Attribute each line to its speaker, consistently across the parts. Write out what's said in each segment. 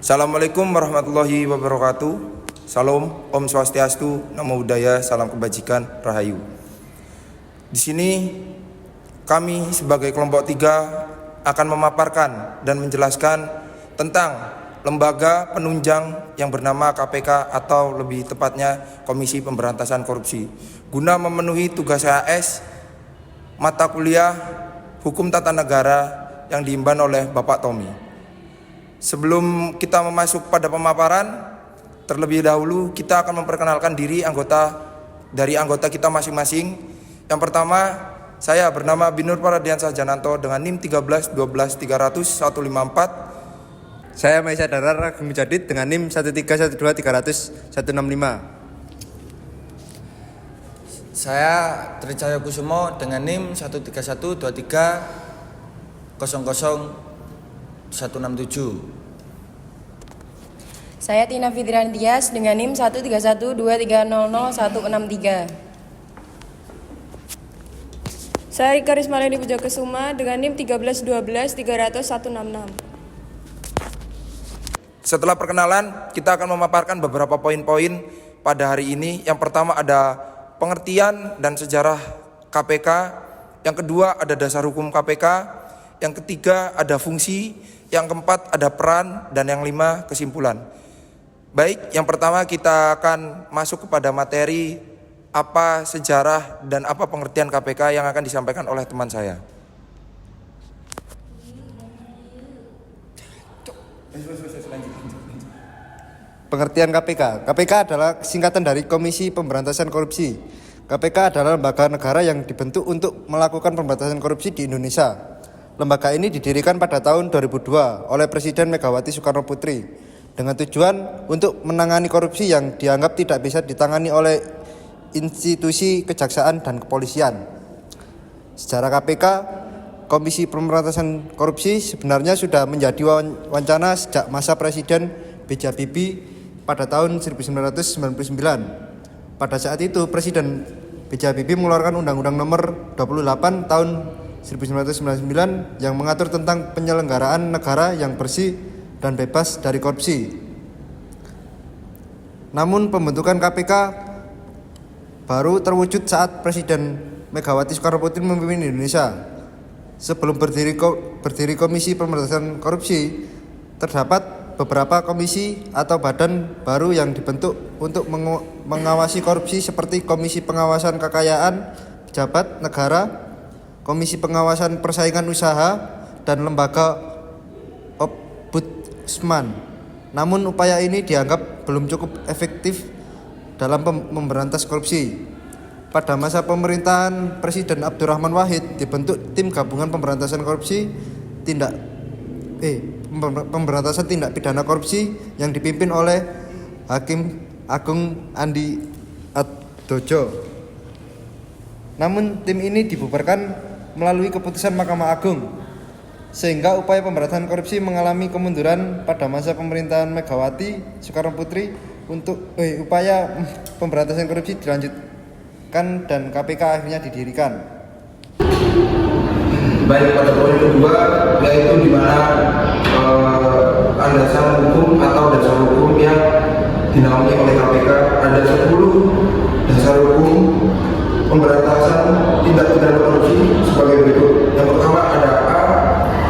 Speaker 1: Assalamualaikum warahmatullahi wabarakatuh. Salam, Om Swastiastu, Namo Buddhaya, salam kebajikan, Rahayu. Di sini kami sebagai kelompok 3 akan memaparkan dan menjelaskan tentang lembaga penunjang yang bernama KPK atau lebih tepatnya Komisi Pemberantasan Korupsi, guna memenuhi tugas KAS mata kuliah Hukum Tata Negara yang diimban oleh Bapak Tommy. Sebelum kita masuk pada pemaparan, terlebih dahulu kita akan memperkenalkan diri anggota kita masing-masing. Yang pertama, saya bernama Binur Paradiansah Jananto dengan NIM 13 12 300 154.
Speaker 2: Saya Maisa Darar Ageng Mujadid dengan NIM 1312 300 165.
Speaker 3: Saya Tricaya Kusumo dengan NIM 13123 00 167.
Speaker 4: Saya Tina Fitran Tias dengan NIM 1312300 163.
Speaker 5: Saya Rika Rismaleni Pujakesuma dengan NIM 1312 300 166.
Speaker 1: Setelah perkenalan, kita akan memaparkan beberapa poin-poin pada hari ini. Yang pertama ada pengertian dan sejarah KPK. Yang kedua ada dasar hukum KPK. Yang ketiga ada fungsi. Yang keempat ada peran. Dan yang lima kesimpulan. Baik, yang pertama kita akan masuk kepada materi apa sejarah dan apa pengertian KPK yang akan disampaikan oleh teman saya.
Speaker 2: Pengertian KPK. KPK adalah singkatan dari Komisi Pemberantasan Korupsi. KPK adalah lembaga negara yang dibentuk untuk melakukan pemberantasan korupsi di Indonesia. Lembaga ini didirikan pada tahun 2002 oleh Presiden Megawati Soekarno Putri dengan tujuan untuk menangani korupsi yang dianggap tidak bisa ditangani oleh institusi kejaksaan dan kepolisian. Sejarah KPK, Komisi Pemberantasan Korupsi sebenarnya sudah menjadi wacana sejak masa Presiden B.J. Habibie pada tahun 1999. Pada saat itu Presiden B.J. Habibie mengeluarkan Undang-Undang Nomor 28 tahun 1999 yang mengatur tentang penyelenggaraan negara yang bersih dan bebas dari korupsi. Namun pembentukan KPK baru terwujud saat Presiden Megawati Soekarno Putri memimpin Indonesia. Sebelum berdiri Komisi Pemberantasan Korupsi, terdapat beberapa komisi atau badan baru yang dibentuk untuk mengawasi korupsi seperti Komisi Pengawasan Kekayaan Pejabat Negara, Komisi Pengawasan Persaingan Usaha, dan Lembaga Ombudsman. Namun upaya ini dianggap belum cukup efektif dalam memberantas korupsi. Pada masa pemerintahan Presiden Abdurrahman Wahid dibentuk Tim Gabungan Pemberantasan Korupsi Pemberantasan Tindak Pidana Korupsi yang dipimpin oleh Hakim Agung Andi Atdojo. Namun tim ini dibubarkan melalui keputusan Mahkamah Agung, sehingga upaya pemberantasan korupsi mengalami kemunduran pada masa pemerintahan Megawati Soekarno Putri. Upaya pemberantasan korupsi dilanjutkan dan KPK akhirnya didirikan.
Speaker 1: Baik, pada poin kedua yaitu di mana landasan hukum atau dasar hukum yang dinaungi oleh KPK. Ada 10 dasar hukum pemberantasan tindak pidana korupsi sebagai berikut. Yang pertama ada A,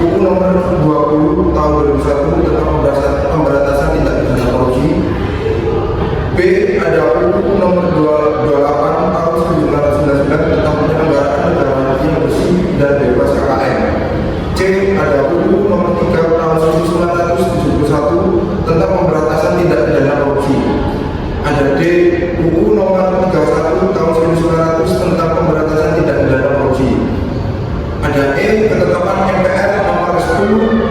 Speaker 1: UU Nomor 20 Tahun 2001 tentang pemberantasan tindak pidana korupsi. B, ada UU Nomor 28 Tahun 1999 tentang penyelenggaraan negara yang bersih dan bebas KKN. C, ada UU Nomor 3 Tahun 1971 tentang pemberantasan tindak pidana korupsi. Ada D, UU Nomor 31 Tahun 1900 tentang pemberantasan tindak pidana korupsi. Ada E, ketetapan MPR Nomor 10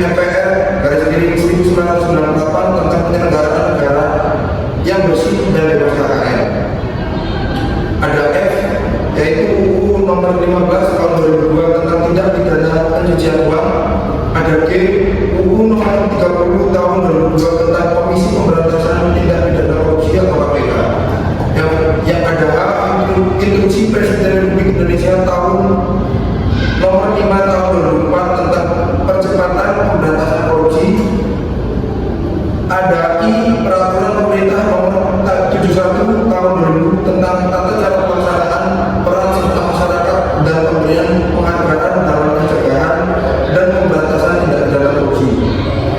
Speaker 1: MPR 1998 tentang penyelenggaraan negara yang bersih dan bebas KKN. Ada F, yaitu UU Nomor 15 Tahun 2002 tentang tindak pidana pencucian uang. Ada G, UU Nomor 30 Tahun 2002 tentang Komisi Pemberantasan Tindak Pidana Korupsi atau KPK. Yang ada H, Instruksi Presiden Republik Indonesia Tahun Nomor 5 Tahun 2004 tentang percepatan pemberantasan korupsi. tentang tata cara pelaksanaan peran serta masyarakat dan pemberian penghargaan dalam pencegahan dan pemberantasan tindak pidana korupsi.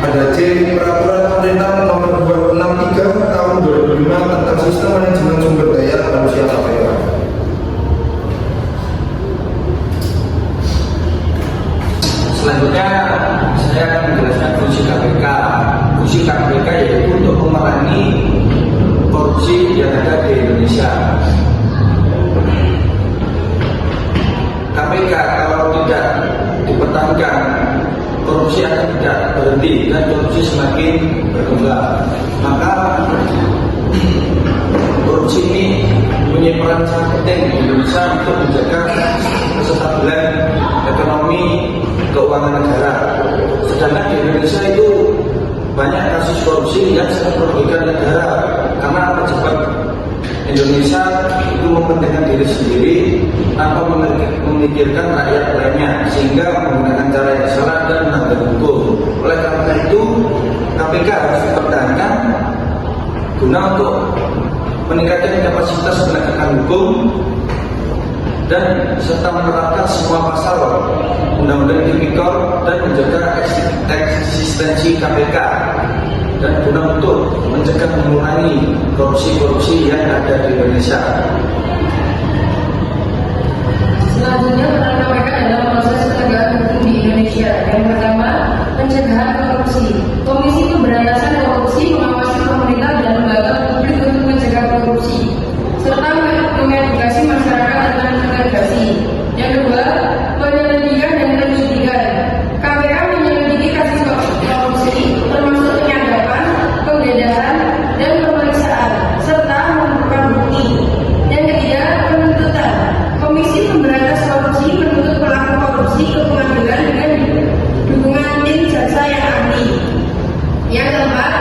Speaker 1: Ada C. Peraturan Pemerintah Nomor 263 Tahun 2005 tentang Sistem Manajemen Sumber Daya Manusia KPK.
Speaker 3: Selanjutnya saya akan menjelaskan fungsi KPK. Fungsi KPK yaitu untuk memerangi korupsi yang ada di Indonesia. KPK kalau tidak dipertahankan, korupsi akan tidak berhenti dan korupsi semakin berkembang. Maka korupsi ini punya peran sangat penting di Indonesia untuk menjaga kestabilan ekonomi keuangan negara. Sedangkan di Indonesia itu banyak kasus korupsi yang sangat merugikan negara karena pejabat Indonesia itu mementingkan diri sendiri tanpa memikirkan rakyat lainnya, sehingga menggunakan cara yang salah dan melanggar hukum. Oleh karena itu KPK harus dipertahankan guna untuk meningkatkan kapasitas penegakan hukum dan serta menerapkan semua pasal Undang-Undang Tipikor dan menjaga eksistensi KPK dan guna untuk mencegah mengurangi korupsi-korupsi yang ada di Indonesia.
Speaker 4: Selanjutnya peran KPK dalam proses penegakan hukum di Indonesia. Yang pertama, pencegahan korupsi. Komisi Pemberantasan Korupsi mengawasi pemerintah dan lembaga publik untuk mencegah korupsi serta mengedukasi masyarakat tentang korupsi. Yang kedua, penyelidikan dan penyidikan. KPK menyelidiki kasus korupsi termasuk penyadapan, penggeledahan, dan pemeriksaan serta mengumpulkan bukti. Yang ketiga, penuntutan. Komisi Pemberantasan Korupsi menuntut pelaku korupsi ke pengadilan dengan dukungan tim jaksa yang ahli. Yang keempat,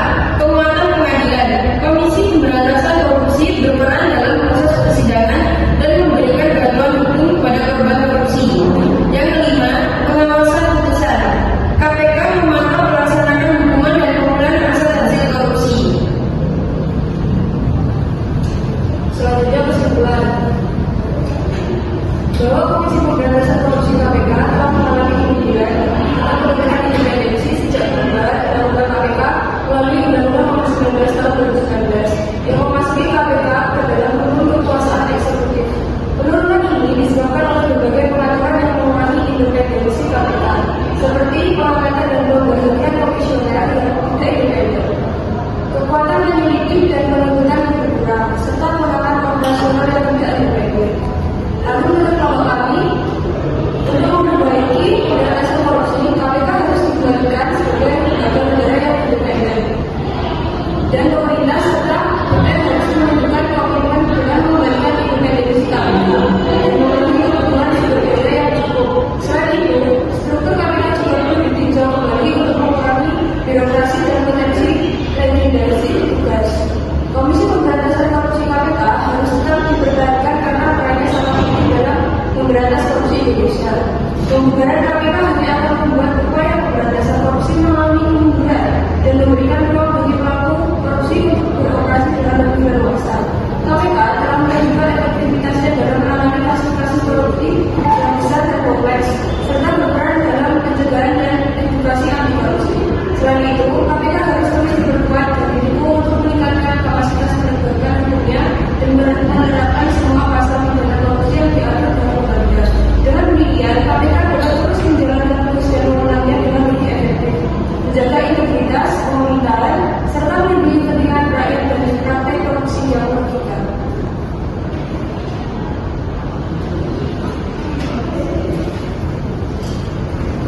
Speaker 4: penguatan pengadilan. Komisi Pemberantasan Korupsi berperan dalam proses persidangan dan memberikan bantuan hukum kepada korban korupsi. Yang kelima, pengawasan putusan. KPK memantau pelaksanaan hukuman dan pengumpulan hasil korupsi. Selanjutnya kesimpulan bahwa Komisi Pemberantasan Korupsi KPK telah mengalami kemunduran atau perubahan independensi sejak perubahan Undang-Undang KPK melalui Undang-Undang Nomor 19 Tahun 2019 yang memasuki KPK ke dalam penuh kekuasaan eksekutif. Penurunan ini disebabkan oleh berbagai pengaturan yang mengurangi independensi KPK, seperti pengangkatan dan pemberhentian komisioner yang tidak independen, kekuatan penyelidik dan penuntutan yang berkurang, serta penanganan operasional yang tidak independen. Lalu menurut kelompok kami, untuk memperbaiki pemberantasan korupsi, KPK harus dibuatkan sebagai lembaga negara yang independen. Dan pemerintah serta BPN harus menunjukkan komitmen dengan mengembalikan independensi KPK dan memenuhi kebutuhan sumber daya yang cukup. Selain itu, struktur KPK juga perlu ditinjau kembali untuk mengurangi birokrasi dan potensi regenerasi tugas. Komisi Pemberantasan Korupsi KPK harus tetap dipertahankan karena perannya sangat penting dalam memberantas korupsi Indonesia. Pembubaran KPK hanya akan membuat upaya pemberantasan korupsi mengalami kemunduran dan memberikan ruang bagi pelaku korupsi untuk beroperasi dengan lebih leluasa. KPK telah menunjukkan efektivitasnya dalam menangani kasus-kasus korupsi yang besar dan kompleks, serta berperan dalam pencegahan dan edukasi anti korupsi. Selain itu, KPK harus terus berbuat dan didukung untuk meningkatkan kapasitas penegakan hukumnya dan menerapkan semua pasal pidana korupsi yang diatur dalam undang-undang. Dengan demikian, KPK dapat terus menjalankan fungsi dan wewenangnya dengan lebih efektif, menjaga integritas pemerintahan, serta melindungi kepentingan rakyat dari praktek korupsi yang merugikan.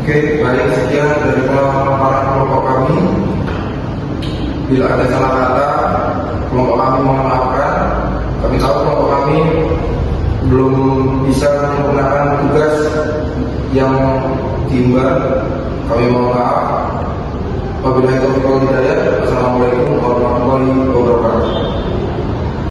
Speaker 1: Oke, baik, sekian dari pemaparan kelompok kami. Bila ada salah kata, kelompok kami mohon maafkan. Kami tahu kelompok kami belum bisa menggunakan tugas yang diimban. Kami mohon maaf. Wabillahi taufiq wal hidayah. Assalamualaikum warahmatullahi wabarakatuh.